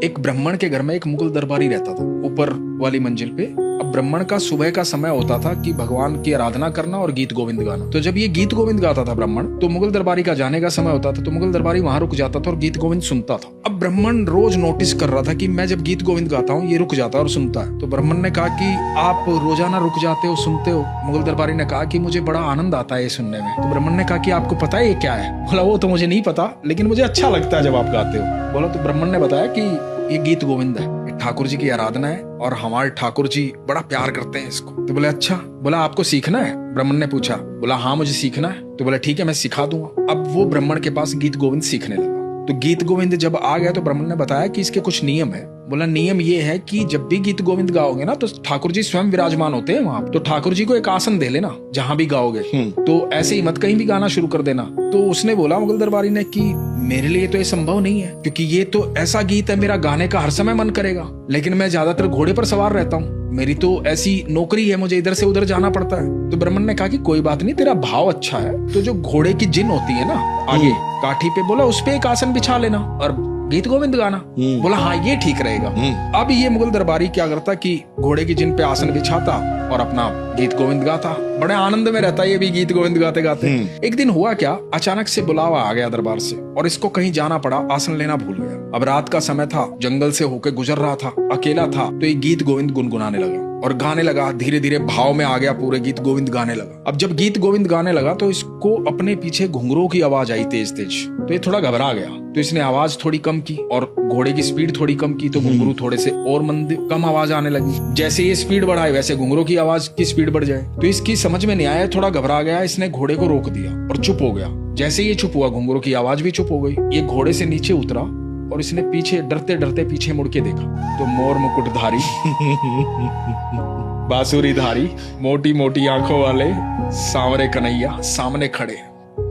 एक ब्राह्मण के घर में एक मुगल दरबारी रहता था, ऊपर वाली मंजिल पे। अब ब्राह्मण का सुबह का समय होता था कि भगवान की आराधना करना और गीत गोविंद गाना। तो जब ये गीत गोविंद गाता था ब्राह्मण, तो मुगल दरबारी का जाने का समय होता था, तो मुगल दरबारी वहां रुक जाता था और गीत गोविंद सुनता था। अब ब्राह्मण रोज नोटिस कर रहा था कि मैं जब गीत गोविंद गाता हूँ ये रुक जाता है और सुनता है। तो ब्राह्मण ने कहा कि आप रोजाना रुक जाते हो, सुनते हो। मुगल दरबारी ने कहा कि मुझे बड़ा आनंद आता है ये सुनने में। तो ब्राह्मण ने कहा कि आपको पता है ये क्या है? बोला वो तो मुझे नहीं पता, लेकिन मुझे अच्छा लगता है जब आप गाते हो। बोला तो ब्राह्मण ने बताया कि ये गीत गोविंद है, ये ठाकुर जी की आराधना है और हमारे ठाकुर जी बड़ा प्यार करते हैं इसको। तो बोले अच्छा। बोला आपको सीखना है? ब्राह्मण ने पूछा। बोला हाँ मुझे सीखना है। तो बोला ठीक है मैं सिखा दूंगा। अब वो ब्राह्मण के पास गीत गोविंद सीखने लगा। तो गीत गोविंद जब आ गया तो ब्राह्मण ने बताया कि इसके कुछ नियम है। बोला नियम ये है कि जब भी गीत गोविंद गाओगे ना तो ठाकुर जी स्वयं विराजमान होते हैं वहां। तो ठाकुर जी को एक आसन दे लेना जहां भी गाओगे। तो ऐसे ही मत कहीं भी गाना शुरू कर देना। तो उसने बोला मुगल दरबारी ने कि मेरे लिए तो ये संभव नहीं है, क्योंकि ये तो ऐसा गीत है मेरा गाने का हर समय मन करेगा, लेकिन मैं ज्यादातर घोड़े पर सवार रहता हूँ, मेरी तो ऐसी नौकरी है, मुझे इधर से उधर जाना पड़ता है। तो ब्राह्मण ने कहा कि कोई बात नहीं, तेरा भाव अच्छा है, तो जो घोड़े की जिन होती है ना आगे काठी पे, बोला उस पे एक आसन बिछा लेना और गीत गोविंद गाना। बोला हाँ ये ठीक रहेगा। अब ये मुगल दरबारी क्या करता कि घोड़े की जिन पे आसन बिछाता और अपना गीत गोविंद गाता, बड़े आनंद में रहता ये भी गीत गोविंद गाते गाते। एक दिन हुआ क्या, अचानक से बुलावा आ गया दरबार से और इसको कहीं जाना पड़ा, आसन लेना भूल गया। अब रात का समय था, जंगल से होके गुजर रहा था, अकेला था, तो ये गीत गोविंद गुनगुनाने लगा और गाने लगा। धीरे धीरे भाव में आ गया, पूरे गीत गोविंद गाने लगा। अब जब गीत गोविंद गाने लगा तो इसको अपने पीछे घुंघरों की आवाज आई तेज तेज। तो ये थोड़ा घबरा गया, तो इसने आवाज थोड़ी कम की और घोड़े की स्पीड थोड़ी कम की, तो घुंघरू थोड़े से और मंद कम आवाज आने लगी। जैसे ये स्पीड बढ़ाए वैसे घुंघरों की आवाज की स्पीड बढ़ जाए। तो इसकी समझ में नहीं आया, थोड़ा घबरा गया, इसने घोड़े को रोक दिया और चुप हो गया। जैसे ये चुप हुआ घुंघरू की आवाज भी चुप हो गई। ये घोड़े से नीचे उतरा और इसने पीछे डरते डरते पीछे मुड़ के देखा, तो मोर मुकुटधारी बांसुरीधारी मोटी मोटी आंखों वाले सांवरे कन्हैया सामने खड़े।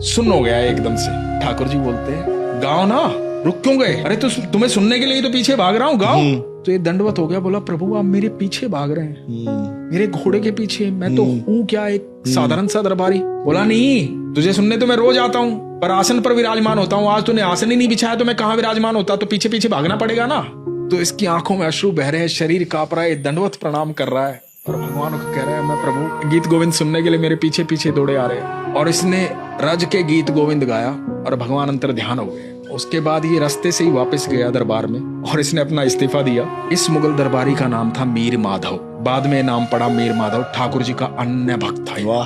सुन हो गया एकदम से। ठाकुर जी बोलते हैं गाओ ना, रुक क्यों गए? अरे तो तुम्हें सुनने के लिए तो पीछे भाग रहा हूँ, गाओ। तो ये दंडवत हो गया। बोला प्रभु आप मेरे पीछे भाग रहे हैं, मेरे घोड़े के पीछे, मैं तो हूँ क्या एक साधारण सा दरबारी। बोला नहीं, तुझे सुनने तो मैं रोज आता हूँ, पर आसन पर विराजमान होता हूँ, आज तूने आसन ही नहीं बिछाया तो मैं कहाँ विराजमान होता, तो पीछे पीछे भागना पड़ेगा ना। तो इसकी आंखों में अश्रु बह रहे हैं, शरीर कांप रहा है, दंडवत प्रणाम कर रहा है और भगवान को कह रहा है मैं प्रभु गीत गोविंद सुनने के लिए मेरे पीछे पीछे दौड़े आ रहे हैं। और इसने रज के गीत गोविंद गाया और भगवान अंतर ध्यान हो गए। उसके बाद ये रास्ते से ही वापस गया दरबार में और इसने अपना इस्तीफा दिया। इस मुगल दरबारी का नाम था मीर माधव। बाद में नाम पड़ा मीर माधव, ठाकुर जी का अन्य भक्त था। वाह।